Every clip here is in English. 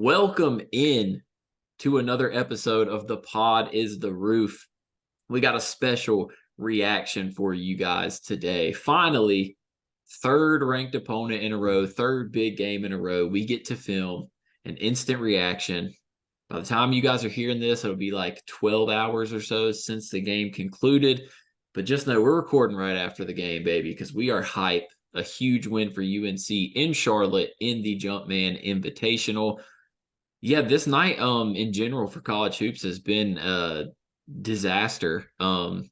Welcome in to another episode of The Pod is the Roof. We got a special reaction for you guys today. Finally, third ranked opponent in a row, third big game in a row. We get to film an instant reaction. By the time you guys are hearing this, it'll be like 12 hours or so since the game concluded. But just know we're recording right after the game, baby, because we are hype. A huge win for UNC in Charlotte in the Jumpman Invitational. Yeah, this night in general for college hoops has been a disaster. UConn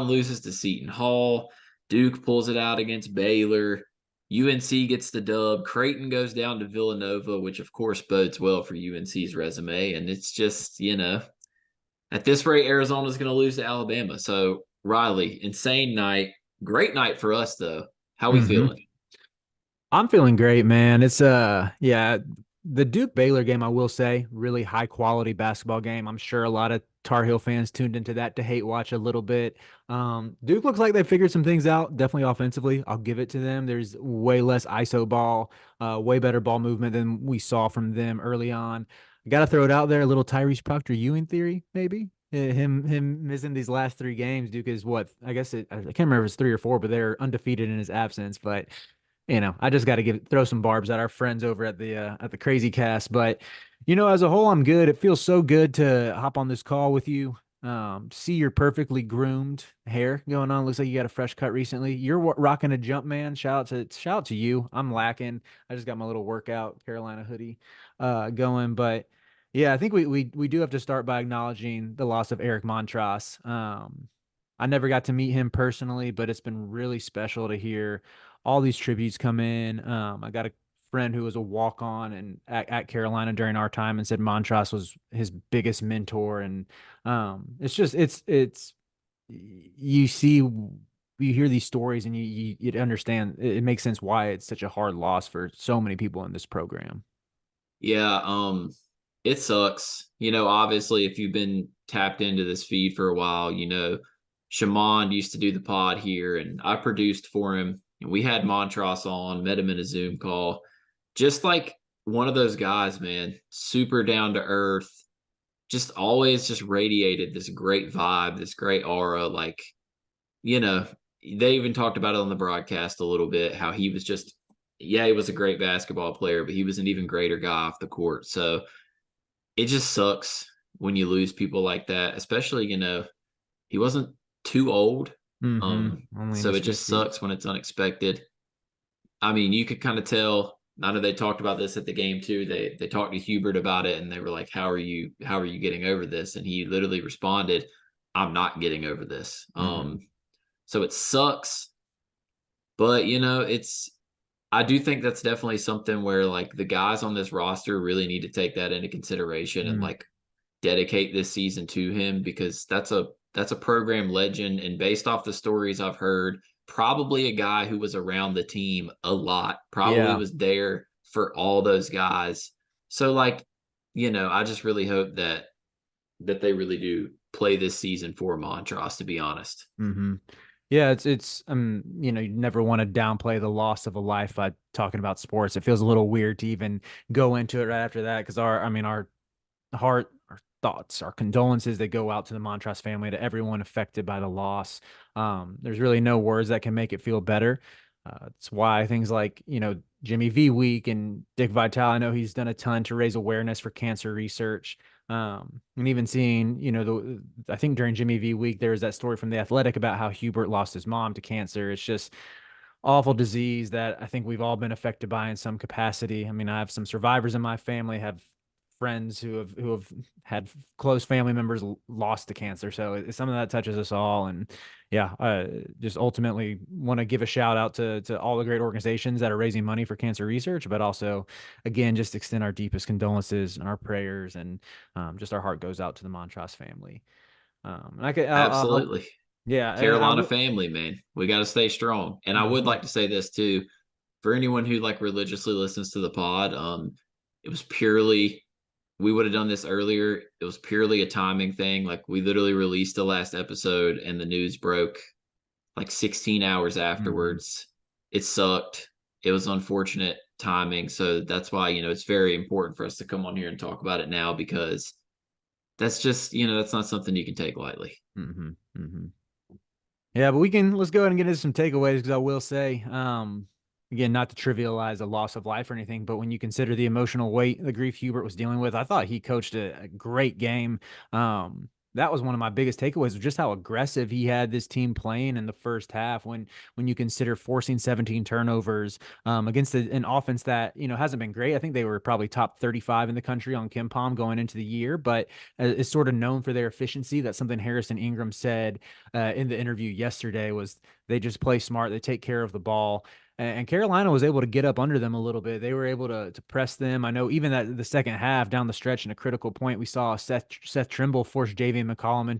loses to Seton Hall. Duke pulls it out against Baylor. UNC gets the dub. Creighton goes down to Villanova, which of course bodes well for UNC's resume. And it's just, at this rate, Arizona's going to lose to Alabama. So, Riley, insane night. Great night for us, though. How we feeling? I'm feeling great, man. It's the Duke Baylor game, I will say, really high quality basketball game. I'm sure a lot of Tar Heel fans tuned into that to hate watch a little bit. Duke looks like they figured some things out, definitely offensively. I'll give it to them. There's way less ISO ball, way better ball movement than we saw from them early on. Got to throw it out there, a little Tyrese Proctor Ewing theory, maybe. Him missing these last three games. Duke is what I can't remember if it's 3 or 4, but they're undefeated in his absence. But I just got to throw some barbs at our friends over at the Crazy Cast. But as a whole, I'm good. It feels so good to hop on this call with you. See your perfectly groomed hair going on. Looks like you got a fresh cut recently. You're rocking a Jumpman. Shout out to you. I'm lacking. I just got my little workout Carolina hoodie going. But yeah, I think we do have to start by acknowledging the loss of Eric Montross. I never got to meet him personally, but it's been really special to hear all these tributes come in. I got a friend who was a walk on and at Carolina during our time and said Montross was his biggest mentor. And it's just it's you see you hear these stories and you understand it makes sense why it's such a hard loss for so many people in this program. Yeah, it sucks. Obviously, if you've been tapped into this feed for a while, Shaman used to do the pod here, and I produced for him. And we had Montross on, met him in a Zoom call. Just like one of those guys, man, super down to earth, just always just radiated this great vibe, this great aura. Like, they even talked about it on the broadcast a little bit, how he was just, yeah, he was a great basketball player, but he was an even greater guy off the court. So it just sucks when you lose people like that, especially, he wasn't too old. Only in So his it just 50s. sucks when it's unexpected. I mean, you could kind of tell. I know they talked about this at the game too. They talked to Hubert about it, and they were like, "How are you getting over this?" And he literally responded, "I'm not getting over this." So it sucks, but it's. I do think that's definitely something where like the guys on this roster really need to take that into consideration and like dedicate this season to him, because that's a program legend, and based off the stories I've heard, probably a guy who was around the team a lot, probably Yeah. was there for all those guys. So like, I just really hope that they really do play this season for Montross, to be honest. hmm Yeah, it's you never want to downplay the loss of a life by talking about sports. It feels a little weird to even go into it right after that because our heart, our thoughts, our condolences that go out to the Montross family, to everyone affected by the loss. There's really no words that can make it feel better. It's why things like, Jimmy V Week and Dick Vitale, I know he's done a ton to raise awareness for cancer research. And even seeing, I think during Jimmy V Week, there was that story from The Athletic about how Hubert lost his mom to cancer. It's just awful disease that I think we've all been affected by in some capacity. I mean, I have some survivors in my family, have friends who have had close family members lost to cancer. So it's something that touches us all. And yeah, just ultimately want to give a shout out to all the great organizations that are raising money for cancer research, but also again, just extend our deepest condolences and our prayers, and just our heart goes out to the Montross family. And I could, Absolutely. yeah, and Carolina family, man. We got to stay strong. And I would like to say this too, for anyone who like religiously listens to the pod, it was purely, we would have done this earlier. It was purely a timing thing. Like we literally released the last episode and the news broke like 16 hours Mhm. afterwards. It sucked. It was unfortunate timing. So that's why, it's very important for us to come on here and talk about it now, because that's just, that's not something you can take lightly. Mm-hmm. Mm-hmm. Yeah, but let's go ahead and get into some takeaways because I will say, again, not to trivialize a loss of life or anything, but when you consider the emotional weight the grief Hubert was dealing with, I thought he coached a great game. That was one of my biggest takeaways was just how aggressive he had this team playing in the first half when you consider forcing 17 turnovers against an offense that, hasn't been great. I think they were probably top 35 in the country on KenPom going into the year, but is sort of known for their efficiency. That's something Harrison Ingram said in the interview yesterday was they just play smart. They take care of the ball. And Carolina was able to get up under them a little bit. They were able to press them. I know even that the second half down the stretch in a critical point, we saw Seth Trimble force Javian McCollum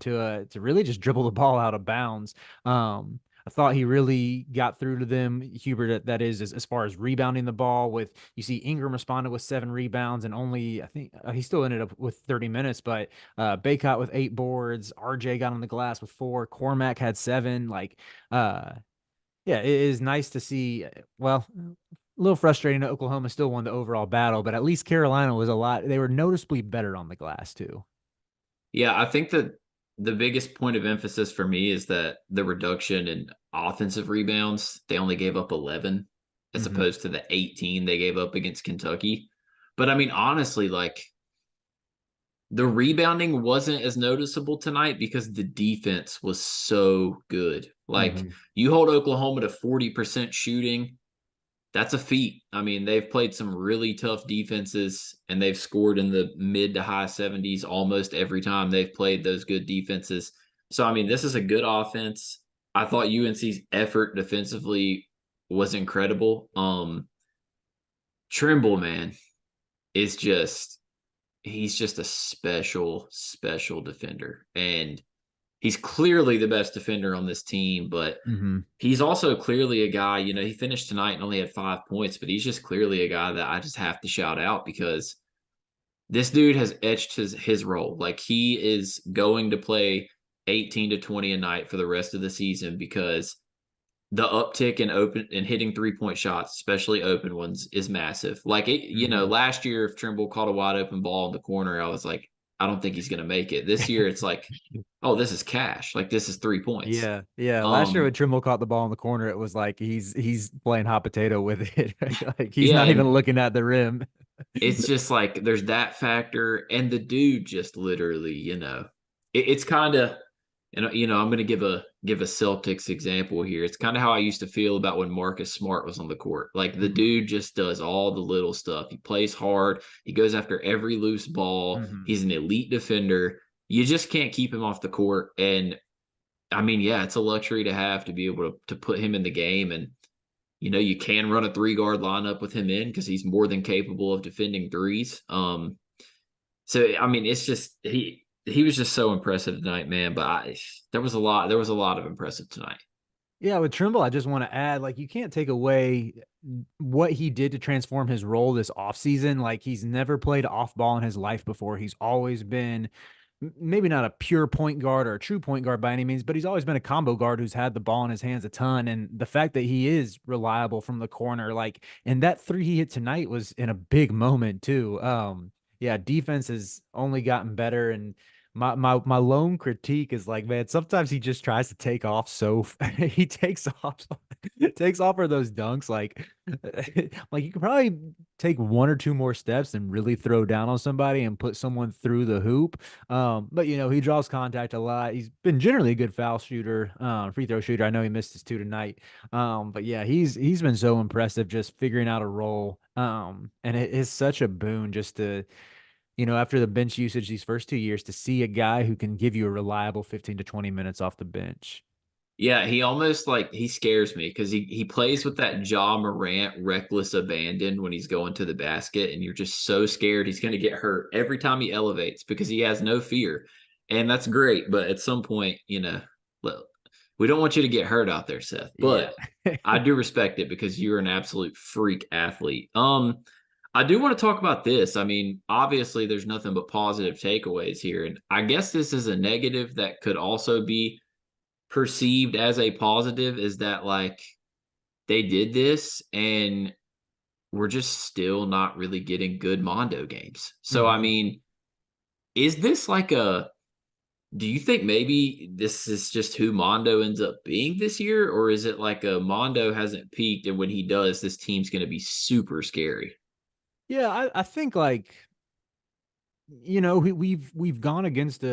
to really just dribble the ball out of bounds. I thought he really got through to them. Hubert, that is, as far as rebounding the ball. With you see Ingram responded with 7 rebounds and only I think he still ended up with 30 minutes, but Baycott with 8 boards. RJ got on the glass with 4. Cormac had 7. Yeah, it is nice to see. Well, a little frustrating that Oklahoma still won the overall battle, but at least Carolina was they were noticeably better on the glass too. Yeah, I think that the biggest point of emphasis for me is that the reduction in offensive rebounds, they only gave up 11 as Mm-hmm. opposed to the 18 they gave up against Kentucky. But I mean, honestly, like the rebounding wasn't as noticeable tonight because the defense was so good. Like Mm-hmm. you hold Oklahoma to 40% shooting, that's a feat. I mean, they've played some really tough defenses and they've scored in the mid to high 70s almost every time they've played those good defenses. So, I mean, this is a good offense. I thought UNC's effort defensively was incredible. Trimble, man, is just he's just a special, special defender. And he's clearly the best defender on this team, but Mm-hmm. he's also clearly a guy, he finished tonight and only had 5 points, but he's just clearly a guy that I just have to shout out because this dude has etched his role. Like he is going to play 18 to 20 a night for the rest of the season because the uptick in open and hitting 3-point shots, especially open ones, is massive. Like it, Mm-hmm. last year if Trimble caught a wide open ball in the corner, I was like, I don't think he's gonna make it. This year it's like, oh, this is cash. Like this is 3 points. Yeah, yeah. Last year Um, when Trimble caught the ball in the corner, it was like he's playing hot potato with it. Like he's yeah, not even and looking at the rim. it's just like there's that factor, and the dude just literally, it's kind of, I'm going to give a Celtics example here. It's kind of how I used to feel about when Marcus Smart was on the court. Like the Mm-hmm. dude just does all the little stuff. He plays hard. He goes after every loose ball. Mm-hmm. He's an elite defender. You just can't keep him off the court. And I mean, yeah, it's a luxury to have to be able to put him in the game. And you can run a 3 guard lineup with him in because he's more than capable of defending threes. So I mean, it's just he was just so impressive tonight, man. But there was a lot of impressive tonight. Yeah, with Trimble, I just want to add, like, you can't take away what he did to transform his role this offseason. Like, he's never played off ball in his life before. He's always been maybe not a pure point guard or a true point guard by any means, but he's always been a combo guard who's had the ball in his hands a ton. And the fact that he is reliable from the corner, like, and that 3 he hit tonight was in a big moment too. Yeah, defense has only gotten better, and my lone critique is like, man, sometimes he just tries to take off he takes off for those dunks like you could probably take 1 or 2 more steps and really throw down on somebody and put someone through the hoop. But he draws contact a lot. He's been generally a good foul shooter, free throw shooter. I know he missed his 2 tonight. But yeah, he's been so impressive just figuring out a role. And it is such a boon just to after the bench usage these first 2 years, to see a guy who can give you a reliable 15 to 20 minutes off the bench. Yeah, he almost like he scares me because he plays with that Ja Morant reckless abandon when he's going to the basket, and you're just so scared he's going to get hurt every time he elevates because he has no fear, and that's great. But at some point, look, we don't want you to get hurt out there, Seth. Yeah. But I do respect it because you're an absolute freak athlete. I do want to talk about this. I mean, obviously, there's nothing but positive takeaways here, and I guess this is a negative that could also be perceived as a positive is that like they did this and we're just still not really getting good Mondo games. So, I Mhm. mean, is this like do you think maybe this is just who Mondo ends up being this year? Or is it like a Mondo hasn't peaked and when he does, this team's going to be super scary? Yeah, I think like we've gone against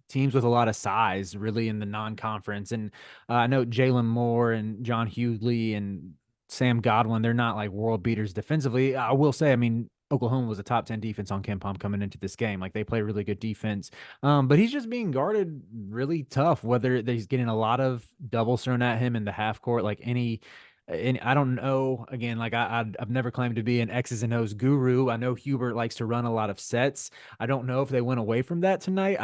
teams with a lot of size, really, in the non-conference, and I know Jalen Moore and John Hughley and Sam Godwin. They're not like world beaters defensively. I will say, I mean, Oklahoma was a top 10 defense on Ken Palm coming into this game. Like they play really good defense, but he's just being guarded really tough. Whether he's getting a lot of doubles thrown at him in the half court, like any. And I don't know. Again, like I've never claimed to be an X's and O's guru. I know Hubert likes to run a lot of sets. I don't know if they went away from that tonight.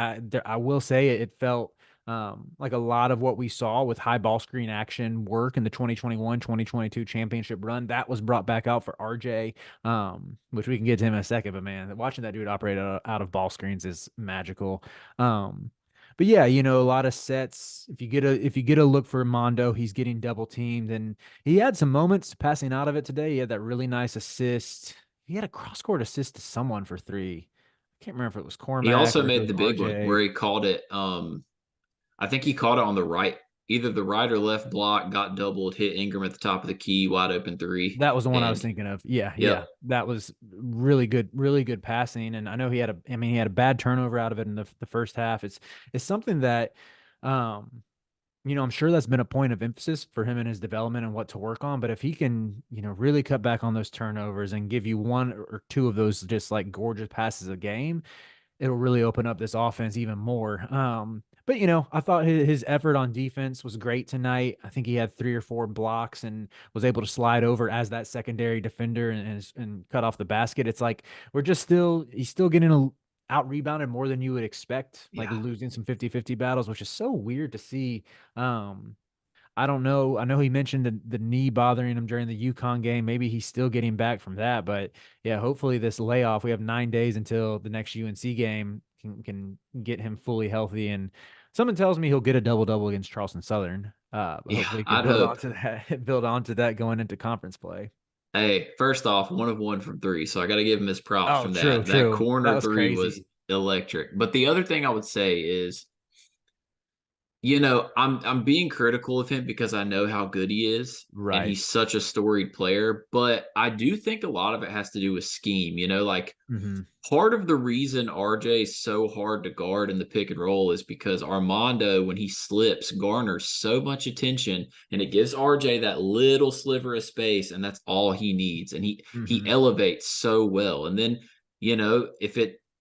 I will say it felt like a lot of what we saw with high ball screen action work in the 2021-2022 championship run that was brought back out for RJ, which we can get to him in a second. But man, watching that dude operate out of ball screens is magical. But yeah, a lot of sets. If you get a look for Mondo, he's getting double teamed, and he had some moments passing out of it today. He had that really nice assist. He had a cross court assist to someone for three. I can't remember if it was He Cormac also or if it made was the big one where RJ. he called it. I think he caught it on the right, either the right or left block, got doubled, hit Ingram at the top of the key, wide open three. That was the one I was And thinking of. Yeah, yeah. yep, That was really good passing. And I know he had a bad turnover out of it in the first half. It's something that um I'm sure that's been a point of emphasis for him in his development and what to work on. But if he can, really cut back on those turnovers and give you one or two of those just like gorgeous passes a game, it'll really open up this offense even more. But I thought his effort on defense was great tonight. I think he had 3 or 4 blocks and was able to slide over as that secondary defender and cut off the basket. It's like he's still getting out rebounded more than you would expect, like yeah, losing some 50-50 battles, which is so weird to see. Um, I don't know. I know he mentioned the knee bothering him during the Yukon game. Maybe he's still getting back from that. But yeah, hopefully this layoff, we have 9 days until the next UNC game, can get him fully healthy. And someone tells me he'll get a double double against Charleston Southern. But yeah. hopefully he can I'd build hope. onto that, build onto that going into conference play. Hey, first off, 1 of 1 from three, so I got to give him his props Oh, from true, that. That true. That corner was three was crazy. electric. But the other thing I would say is, I'm being critical of him because I know how good he is and Right. he's such a storied player, but I do think a lot of it has to do with scheme, like Hmm. part of the reason RJ is so hard to guard in the pick and roll is because Armando, when he slips, garners so much attention and it gives RJ that little sliver of space, and that's all he needs. And he Hmm. elevates so well. And then,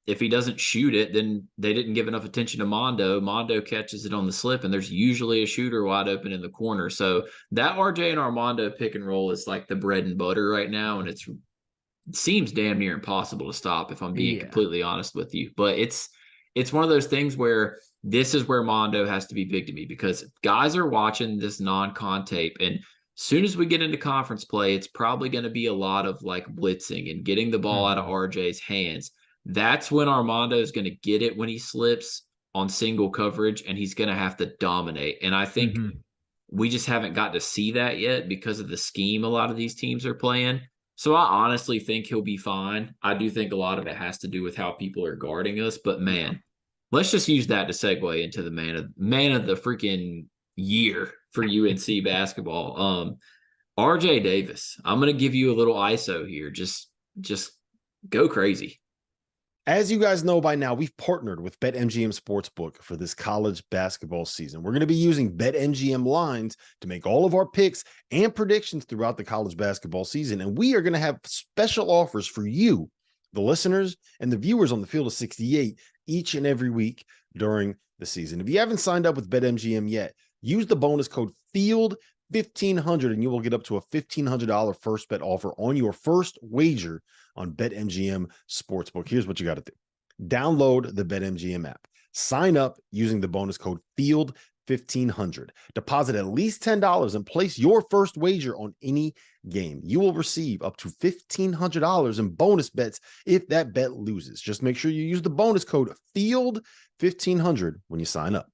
if he doesn't shoot it, then they didn't give enough attention to Mondo. Mondo catches it on the slip, and there's usually a shooter wide open in the corner. So that RJ and Armando pick and roll is like the bread and butter right now, and it seems damn near impossible to stop if I'm being Yeah. completely honest with you. But it's one of those things where this is where Mondo has to be big to me because guys are watching this non-con tape, and soon as we get into conference play, it's probably going to be a lot of like blitzing and getting the ball out of Hmm. RJ's hands. That's when Armando is going to get it when he slips on single coverage, and he's going to have to dominate. And I think Hmm. we just haven't got to see that yet because of the scheme a lot of these teams are playing. So I honestly think he'll be fine. I do think a lot of it has to do with how people are guarding us, but Yeah. man, let's just use that to segue into the man of the freaking year for UNC basketball. RJ Davis. I'm going to give you a little ISO here. Just go crazy. As you guys know by now, we've partnered with BetMGM Sportsbook for this college basketball season. We're going to be using BetMGM lines to make all of our picks and predictions throughout the college basketball season. And we are going to have special offers for you, the listeners, and the viewers on the Field of 68 each and every week during the season. If you haven't signed up with BetMGM yet, use the bonus code FIELD1500 and you will get up to a $1,500 first bet offer on your first wager on BetMGM Sportsbook. Here's what you got to do. Download the BetMGM app. Sign up using the bonus code FIELD1500. Deposit at least $10 and place your first wager on any game. You will receive up to $1,500 in bonus bets if that bet loses. Just make sure you use the bonus code FIELD1500 when you sign up.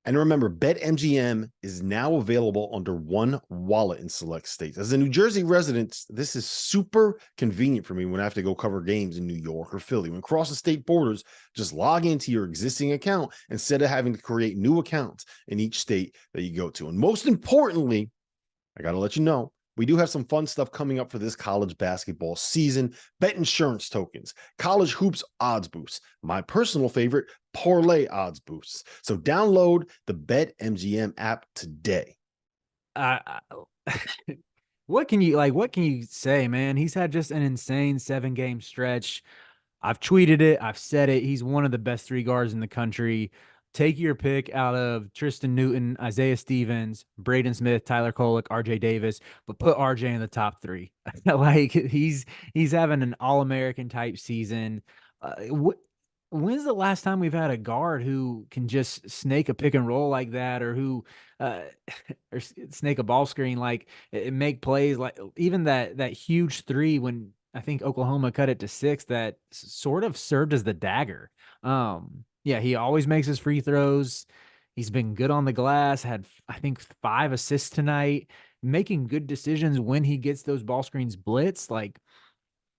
And remember, BetMGM is now available under one wallet in select states. As a New Jersey resident, this is super convenient for me when I have to go cover games in New York or Philly. When crossing state borders, just log into your existing account instead of having to create new accounts in each state that you go to. And most importantly, I got to let you know, we do have some fun stuff coming up for this college basketball season. Bet insurance tokens, college hoops odds boosts, my personal favorite, parlay odds boosts. So download the BetMGM app today. What can you say, man? He's had just an insane 7-game stretch. I've tweeted it. I've said it. He's one of the best 3 guards in the country. Take your pick out of Tristan Newton, Isaiah Stevens, Braden Smith, Tyler Kolek, RJ Davis, but put RJ in the top 3. Like he's having an All-American type season. When's the last time we've had a guard who can just snake a pick and roll like that, or who or snake a ball screen, like make plays, like even that huge 3 when I think Oklahoma cut it to 6, that sort of served as the dagger. Yeah, he always makes his free throws. He's been good on the glass, had I think 5 assists tonight, making good decisions when he gets those ball screens blitz. Like,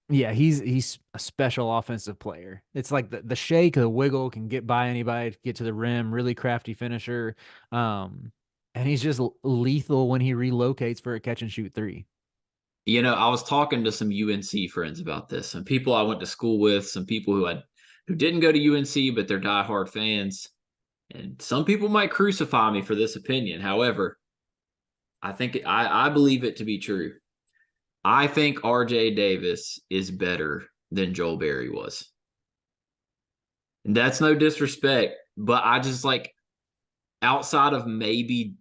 yeah, he's a special offensive player. It's like the shake, the wiggle can get by anybody, get to the rim, really crafty finisher. And he's just lethal when he relocates for a catch and shoot 3. You know, I was talking to some UNC friends about this, some people I went to school with, some people who didn't go to UNC, but they're diehard fans. And some people might crucify me for this opinion. However, I believe it to be true. I think RJ Davis is better than Joel Berry was. And that's no disrespect, but I just like, outside of maybe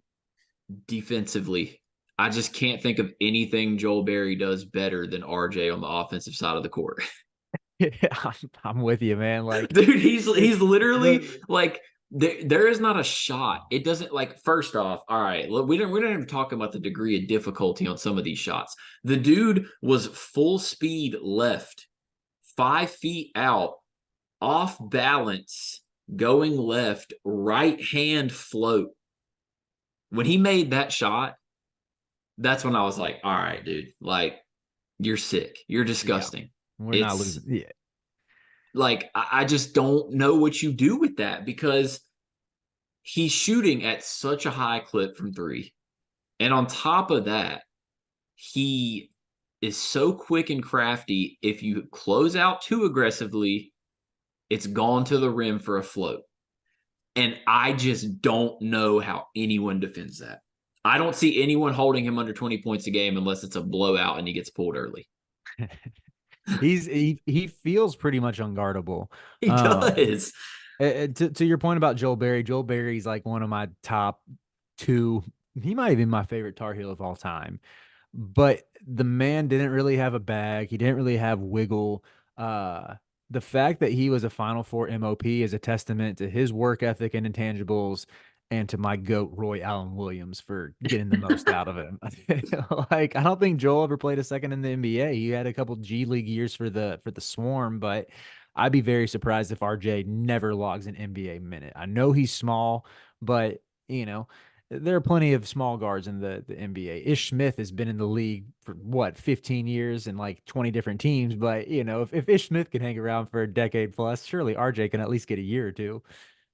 defensively, I just can't think of anything Joel Berry does better than RJ on the offensive side of the court. Yeah, I'm with you, man. Like, dude, he's literally like, there is not a shot. It doesn't, like, first off, all right, look, we're not even talking about the degree of difficulty on some of these shots. The dude was full speed left, 5 feet out, off balance, going left, right hand float. When he made that shot, that's when I was like, all right, dude, like, you're sick. You're disgusting. Yeah, we're not losing. Yeah. Like, I just don't know what you do with that, because he's shooting at such a high clip from 3. And on top of that, he is so quick and crafty. If you close out too aggressively, it's gone to the rim for a float. And I just don't know how anyone defends that. I don't see anyone holding him under 20 points a game unless it's a blowout and he gets pulled early. He feels pretty much unguardable. He does. To your point about Joel Berry's like one of my top 2. He might be my favorite Tar Heel of all time. But the man didn't really have a bag. He didn't really have wiggle. The fact that he was a Final Four MOP is a testament to his work ethic and intangibles, and to my GOAT, Roy Allen Williams, for getting the most out of him. Like, I don't think Joel ever played a second in the NBA. He had a couple G League years for the Swarm, but I'd be very surprised if RJ never logs an NBA minute. I know he's small, but there are plenty of small guards in the NBA. Ish Smith has been in the league for 15 years and like 20 different teams. But if Ish Smith can hang around for a decade plus, surely RJ can at least get a year or 2.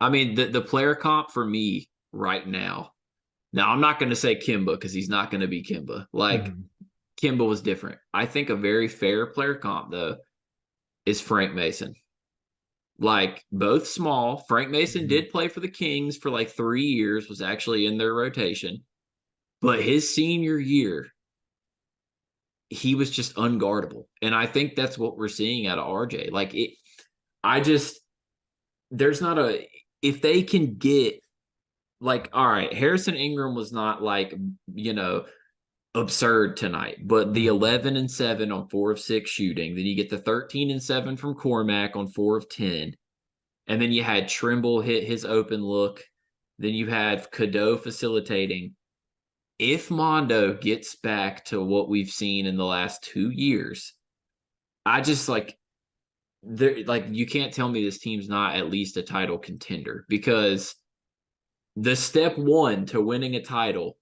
I mean, the player comp for me right now. Now, I'm not going to say Kimba, because he's not going to be Kimba. Like, Kimba was different. I think a very fair player comp, though, is Frank Mason. Like, both small. Frank Mason did play for the Kings for like 3 years, was actually in their rotation. But his senior year, he was just unguardable. And I think that's what we're seeing out of RJ. Like, there's not if they can get, like, all right, Harrison Ingram was not like, absurd tonight, but the 11 and 7 on 4 of 6 shooting, then you get the 13 and 7 from Cormac on 4 of 10. And then you had Trimble hit his open look. Then you had Cadeau facilitating. If Mondo gets back to what we've seen in the last 2 years, I just you can't tell me this team's not at least a title contender, because the step one to winning a title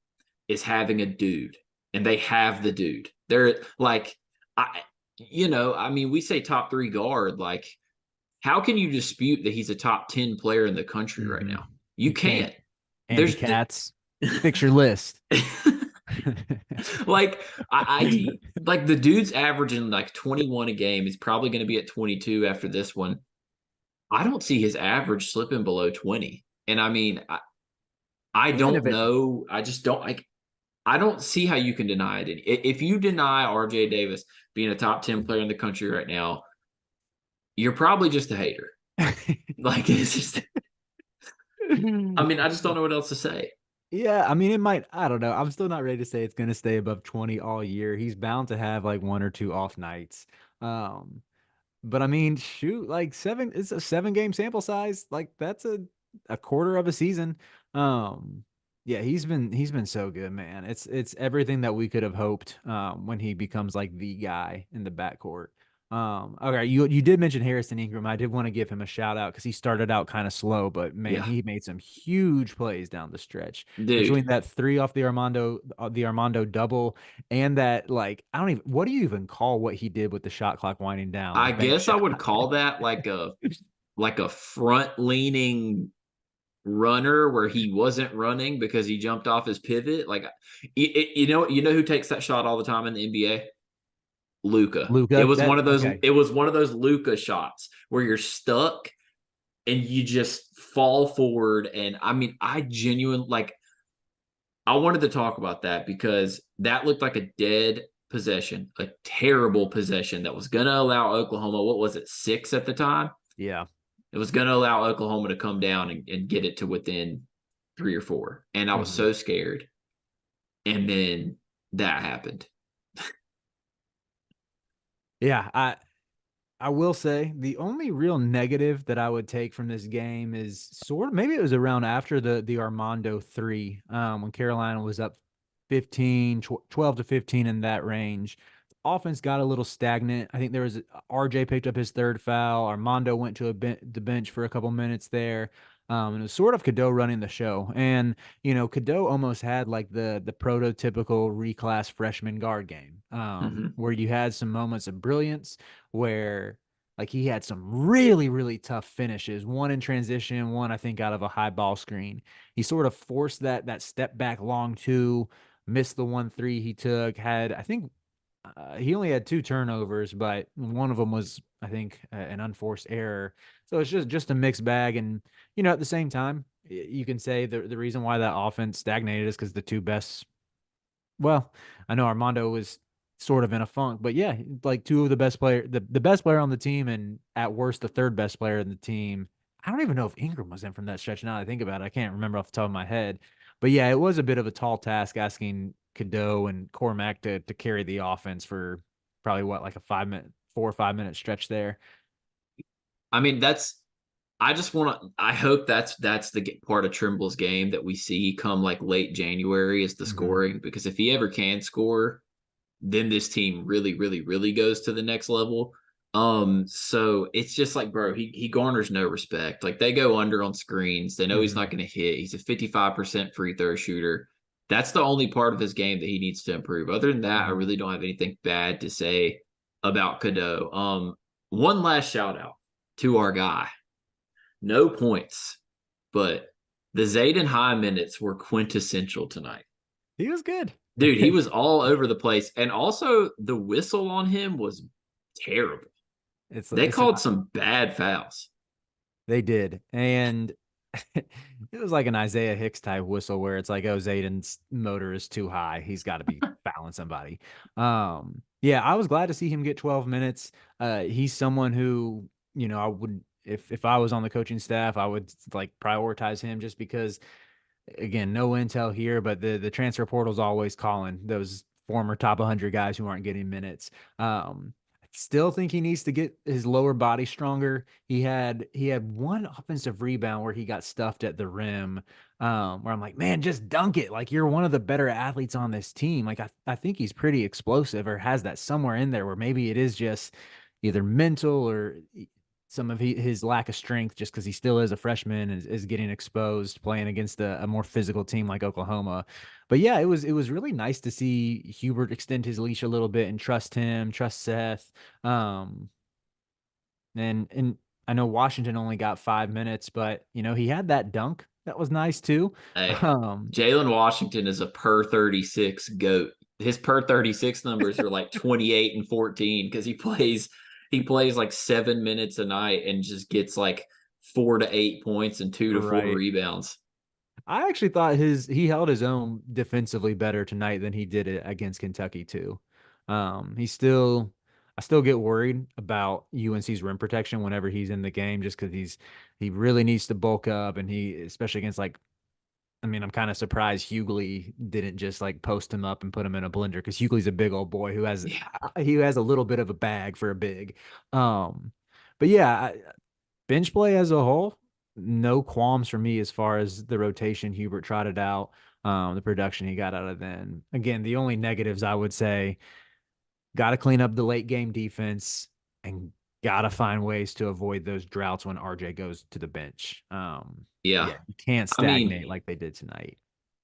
is having a dude, and they have the dude. They're like, I mean, we say top 3 guard. Like, how can you dispute that he's a top 10 player in the country right now? You can't. Andy Katz, fix your list. Like I like the dude's averaging like 21 a game. He's probably going to be at 22 after this one. I don't see his average slipping below 20. And I mean, I don't know. I just don't like. I don't see how you can deny it. If you deny RJ Davis being a top 10 player in the country right now, you're probably just a hater. Like, it's just, I mean, I just don't know what else to say. Yeah, I mean, it might, I don't know. I'm still not ready to say it's going to stay above 20 all year. He's bound to have like 1 or 2 off nights. But I mean, shoot, like it's a 7-game sample size. Like that's a quarter of a season. Yeah, he's been so good, man. It's everything that we could have hoped when he becomes like the guy in the backcourt. Okay, you did mention Harrison Ingram. I did want to give him a shout out because he started out kind of slow, but man, Yeah. he made some huge plays down the stretch. Dude. Between that 3 off the Armando double and that, like, I don't even, what do you even call what he did with the shot clock winding down? I guess I would shot. call that like a front leaning runner where he wasn't running because he jumped off his pivot. Like, you know who takes that shot all the time in the NBA? Luka. It was one of those. Okay. It was one of those Luka shots where you're stuck and you just fall forward. And I mean, I wanted to talk about that because that looked like a dead possession, a terrible possession that was going to allow Oklahoma. What was it, 6 at the time? Yeah. It was going to allow Oklahoma to come down and get it to within 3 or 4. And I was so scared. And then that happened. Yeah, I will say the only real negative that I would take from this game is maybe it was around after the Armando 3, when Carolina was up 12 to 15 in that range. The offense got a little stagnant. I think there was RJ picked up his 3rd foul. Armando went to the bench for a couple minutes there. And it was sort of Cadeau running the show. And, Cadeau almost had like the prototypical reclass freshman guard game, where you had some moments of brilliance where like he had some really, really tough finishes, one in transition, one I think out of a high ball screen. He sort of forced that step back long 2, missed the 1-3 he took, I think he only had 2 turnovers, but one of them was, I think, an unforced error. So it's just a mixed bag. And, at the same time, you can say the reason why that offense stagnated is because the 2 best, well, I know Armando was sort of in a funk, but yeah, like 2 of the best player, the best player on the team, and at worst, the 3rd best player in the team. I don't even know if Ingram was in from that stretch now that I think about it. I can't remember off the top of my head. But yeah, it was a bit of a tall task asking Cadeau and Cormac to carry the offense for probably like a 4 or 5 minute stretch there. I mean, I hope that's the part of Trimble's game that we see come like late January is the scoring, because if he ever can score, then this team really, really, really goes to the next level. So it's just like, bro, he garners no respect. Like, they go under on screens. They know he's not going to hit. He's a 55% free throw shooter. That's the only part of his game that he needs to improve. Other than that, I really don't have anything bad to say about Cadeau. One last shout out to our guy. No points, but the Zayden High minutes were quintessential tonight. He was good. Dude, he was all over the place. And also, the whistle on him was terrible. They called some bad fouls. They did. And it was like an Isaiah Hicks type whistle where it's like, oh, Zayden's motor is too high. He's got to be fouling somebody. Yeah, I was glad to see him get 12 minutes. He's someone who, I would, if I was on the coaching staff, I would like prioritize him just because, again, no intel here, but the transfer portal's always calling those former top 100 guys who aren't getting minutes. Still think he needs to get his lower body stronger. He had one offensive rebound where he got stuffed at the rim, where I'm like, man, just dunk it. Like, you're one of the better athletes on this team. Like, I think he's pretty explosive, or has that somewhere in there where maybe it is just either mental or some of his lack of strength just because he still is a freshman and is getting exposed playing against a more physical team like Oklahoma. But yeah, it was really nice to see Hubert extend his leash a little bit and trust him, trust Seth. Um, and I know Washington only got 5 minutes, but he had that dunk. That was nice too. Hey, Um, Jalen Washington is a per 36 goat. His per 36 numbers are like 28 and 14 because he plays like 7 minutes a night and just gets like 4 to 8 points and 2 to 4 right. rebounds. I actually thought he held his own defensively better tonight than he did it against Kentucky too. I still get worried about UNC's rim protection whenever he's in the game, just because he really needs to bulk up, and especially against I mean, I'm kind of surprised Hughley didn't just like post him up and put him in a blender, because Hughley's a big old boy Yeah. he has a little bit of a bag for a big. Um, but yeah, bench play as a whole, no qualms for me as far as the rotation Hubert trotted out, the production he got out of then. Again, the only negatives I would say, got to clean up the late game defense and got to find ways to avoid those droughts when RJ goes to the bench. Yeah. Yeah, you can't I mean, stagnate like they did tonight.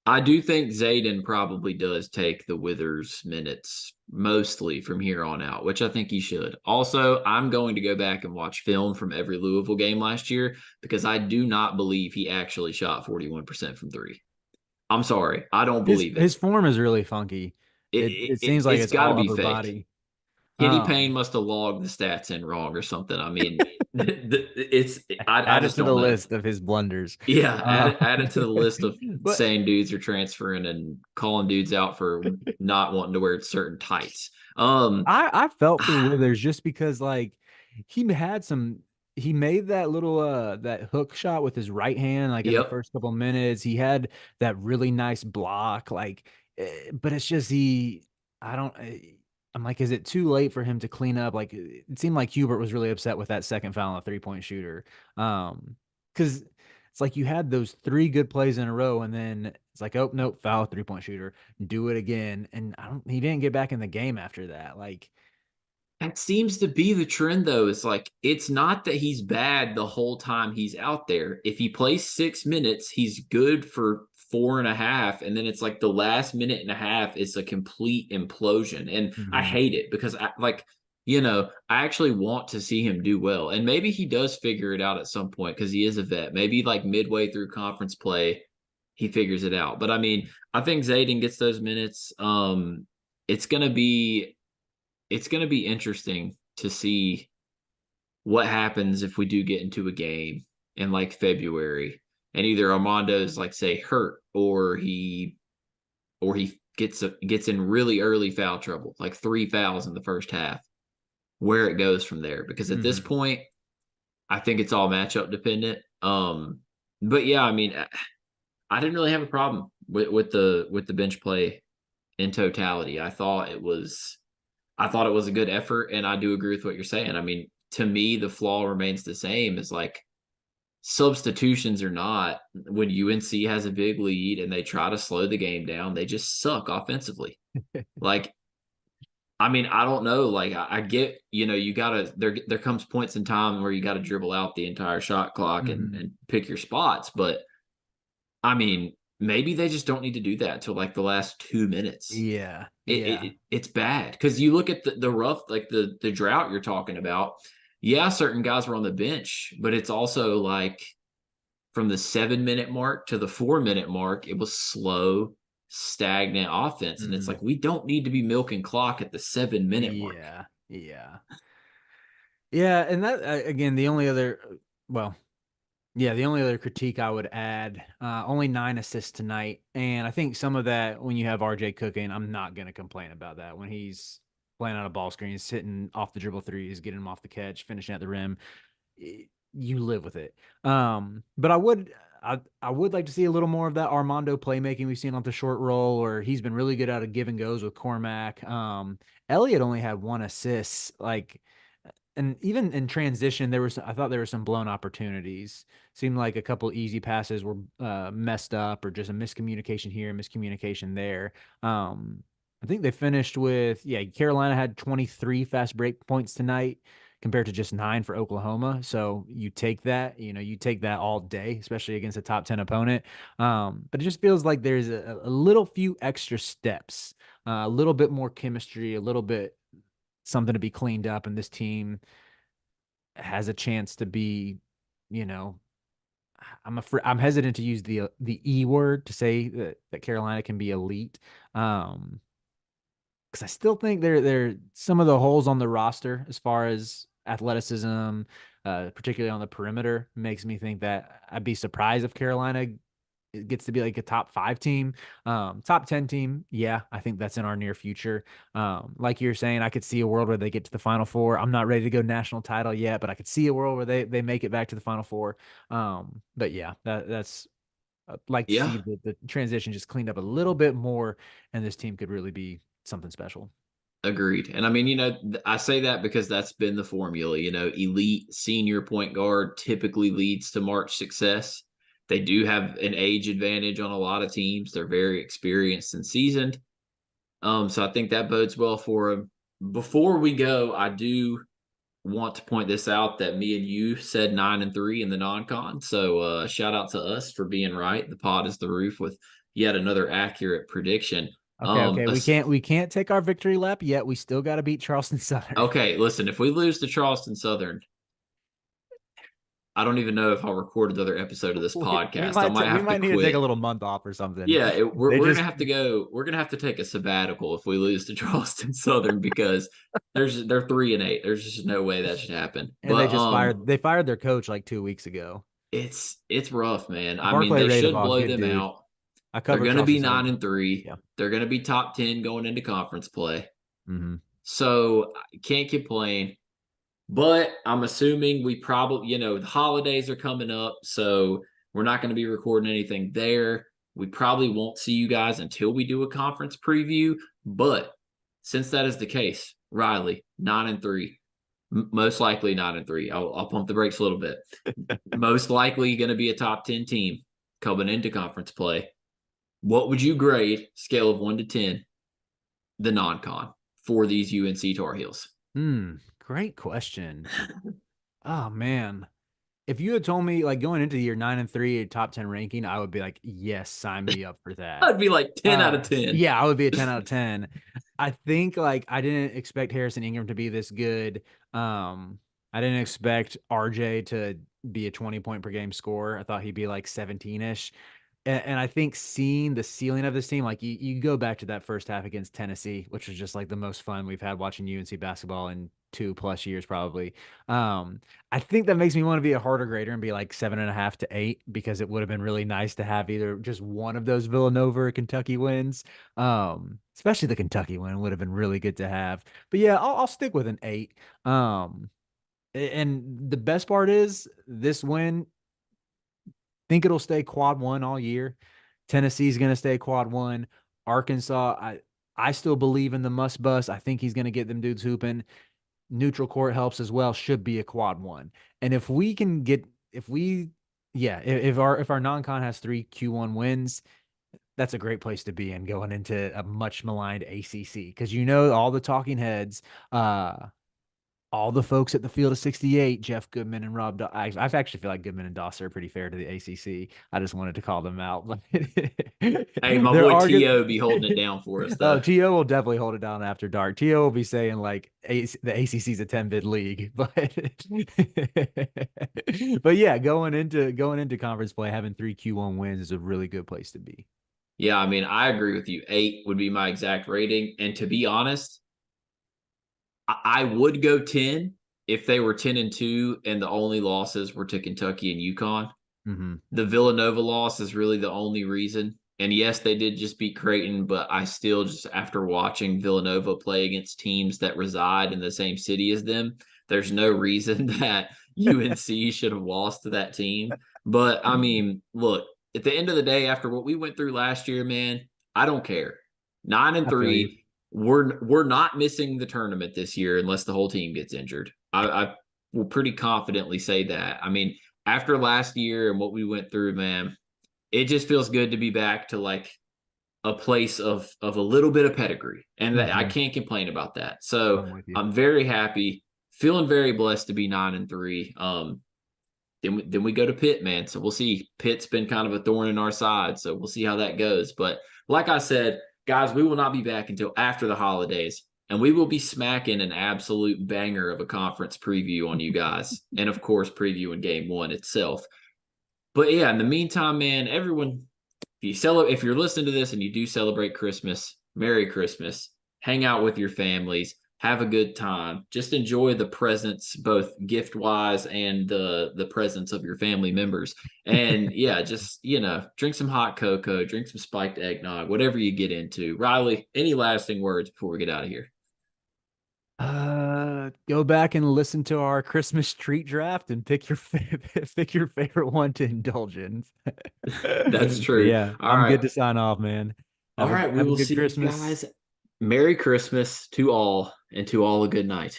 I do think Zayden probably does take the Withers minutes mostly from here on out, which I think he should. Also, I'm going to go back and watch film from every Louisville game last year because I do not believe he actually shot 41% from three. I'm sorry. I don't His believe it. his form is really funky. It seems like It's it's got to all be upper fake. body. Kenny Payne Um, must have logged the stats in wrong or something. I mean, it's I Add it just to the don't know. list of his blunders. Yeah, Uh, add it to the list of but saying dudes are transferring and calling dudes out for not wanting to wear certain tights. I felt for Withers just because like he had some he made that little that hook shot with his right hand like in the Yep. first couple minutes. He had that really nice block like but it's just I don't I'm like, is it too late for him to clean up? Like it seemed like Hubert was really upset with that second foul on a 3-point shooter. Because it's like you had those three good plays in a row, and then it's like, oh nope, foul, 3-point shooter, do it again. And he didn't get back in the game after that. Like, That seems to be the trend, though. It's like it's not that he's bad the whole time he's out there. If he plays 6 minutes, he's good for 4.5, and then it's like the last minute and a half is a complete implosion. And I mhm. hate it because I actually want to see him do well. And maybe he does figure it out at some point because he is a vet. Maybe like midway through conference play, he figures it out. But I mean, I think Zayden gets those minutes. It's gonna be it's going to be interesting to see what happens if we do get into a game in like February and either Armando's like say hurt or he gets in really early foul trouble, like 3 fouls in the first half, where it goes from there. Because at this Mhm. point, I think it's all matchup dependent. But yeah, I mean, I didn't really have a problem with the bench play in totality. I thought it was a good effort, and I do agree with what you're saying. I mean, to me, the flaw remains the same. Is like substitutions or not, when UNC has a big lead and they try to slow the game down, they just suck offensively. Like, I mean, I don't know. Like, I get, you gotta there comes points in time where you gotta dribble out the entire shot clock and, Mhm. and pick your spots, but I mean, maybe they just don't need to do that till like the last 2 minutes. Yeah. It, Yeah. it it's bad because you look at the rough, like the drought you're talking about. Yeah, certain guys were on the bench, but it's also like from the 7 minute mark to the 4 minute mark, it was slow, stagnant offense, and it's Mhm. like we don't need to be milking clock at the 7 minute mark. Yeah. Yeah. Yeah. And that, again, well, yeah, the only other critique I would add, only 9 assists tonight. And I think some of that, when you have RJ cooking, I'm not going to complain about that. When he's playing on a ball screen, hitting off the dribble threes, getting him off the catch, finishing at the rim, you live with it. But I would like to see a little more of that Armando playmaking we've seen on the short roll, or he's been really good out of give and goes with Cormac. Elliott only had 1 assist, like, and even in transition, I thought there were some blown opportunities. Seemed like a couple easy passes were messed up, or just a miscommunication here, miscommunication there. I think they finished with Carolina had 23 fast break points tonight. compared to just 9 for Oklahoma. So you take that, you take that all day, especially against a top 10 opponent. But it just feels like there's a little few extra steps, a little bit more chemistry, a little bit something to be cleaned up, and this team has a chance to be, you know, I'm hesitant to use the E word to say that Carolina can be elite. Because I still think they're some of the holes on the roster as far as athleticism, particularly on the perimeter, makes me think that I'd be surprised if Carolina gets to be like a top 5 team, top 10 team. Yeah, I think that's in our near future. Like you're saying, I could see a world where they get to the Final Four. I'm not ready to go national title yet, but I could see a world where they make it back to the Final Four. But yeah, that's like to see Yeah, the transition just cleaned up a little bit more, and this team could really be something special. agreed. And I mean, I say that because that's been the formula. Elite senior point guard typically leads to March success. They do have an age advantage on a lot of teams. They're very experienced and seasoned. So I think that bodes well for them. Before we go, I do want to point this out that me and you said 9-3 in the non-con. So shout out to us for being right. The pod is the roof with yet another accurate prediction. Okay, we can't take our victory lap yet. We still got to beat Charleston Southern. Okay, listen, if we lose to Charleston Southern, I don't even know if I'll record another episode of this podcast. I might We have to might need to take a quit. little month off or something. Yeah, we're They we're just gonna have to go. We're gonna have to take a sabbatical if we lose to Charleston Southern because they're 3-8. There's just no way that should happen. and they But just fired their coach like 2 weeks ago. it's rough, man. I mean, Barclay they should Radebach, blow good them dude. out. I They're covered gonna Charleston be Southern. 9-3. Yeah. They're gonna be top 10 going into conference play. Mm-hmm. So I can't complain. But I'm assuming we probably, the holidays are coming up, so we're not going to be recording anything there. We probably won't see you guys until we do a conference preview. But since that is the case, Riley, 9-3, most likely 9-3. I'll pump the brakes a little bit. Most likely going to be a top 10 team coming into conference play. What would you grade, scale of 1 to 10, the non-con for these UNC Tar Heels? Great question. Oh man. If you had told me like going into the year 9-3 top 10 ranking, I would be like, yes, sign me up for that. I'd be like 10 out of 10. Yeah, I would be a 10 out of 10. I think like I didn't expect Harrison Ingram to be this good. I didn't expect RJ to be a 20-point per game scorer. I thought he'd be like 17-ish. And I think seeing the ceiling of this team, like you go back to that first half against Tennessee, which was just like the most fun we've had watching UNC basketball in 2+ years, probably. I think that makes me want to be a harder grader and be like 7.5 to 8, because it would have been really nice to have either just one of those Villanova or Kentucky wins. Especially the Kentucky win would have been really good to have. But yeah, I'll stick with an 8. And the best part is this win, think it'll stay quad 1 all year. Tennessee's going to stay quad 1. Arkansas, I still believe in the must bus. I think he's going to get them dudes hooping. Neutral court helps as well. Should be a quad 1. And if our non-con has 3 Q1 wins, that's a great place to be in going into a much maligned ACC, because all the talking heads, all the folks at the Field of 68, Jeff Goodman and Rob. I actually feel like Goodman and Doss are pretty fair to the ACC. I just wanted to call them out. Hey, my boy T.O. be holding it down for us, though. Oh, T.O. will definitely hold it down after dark. T.O. will be saying like the ACC's a 10-bid league, but yeah, going into conference play, having 3 Q1 wins is a really good place to be. Yeah, I mean, I agree with you. 8 would be my exact rating, and to be honest, I would go 10 if they were 10-2 and the only losses were to Kentucky and UConn. Mm-hmm. The Villanova loss is really the only reason. And yes, they did just beat Creighton, but I still just, after watching Villanova play against teams that reside in the same city as them, there's no reason that UNC should have lost to that team. But I mean, look, at the end of the day, after what we went through last year, man, I don't care. 9-3. We're not missing the tournament this year unless the whole team gets injured. I will pretty confidently say that. I mean, after last year and what we went through, man, it just feels good to be back to like a place of a little bit of pedigree, and I can't complain about that. So I'm very happy. feeling very blessed to be 9-3. Then we go to Pitt, man. So we'll see. Pitt's been kind of a thorn in our side, so we'll see how that goes. But like I said, guys, we will not be back until after the holidays, and we will be smacking an absolute banger of a conference preview on you guys, and of course, previewing Game 1 itself. But yeah, in the meantime, man, everyone, if you're listening to this and you do celebrate Christmas, Merry Christmas. Hang out with your families. Have a good time. Just enjoy the presents, both gift wise and the presence of your family members. And yeah, just, drink some hot cocoa, drink some spiked eggnog, whatever you get into. Riley, any lasting words before we get out of here? Go back and listen to our Christmas treat draft and pick your favorite one to indulge in. That's true. Yeah, All I'm right. good to sign off, man. All right, we will see you guys. Merry Christmas to all, and to all a good night.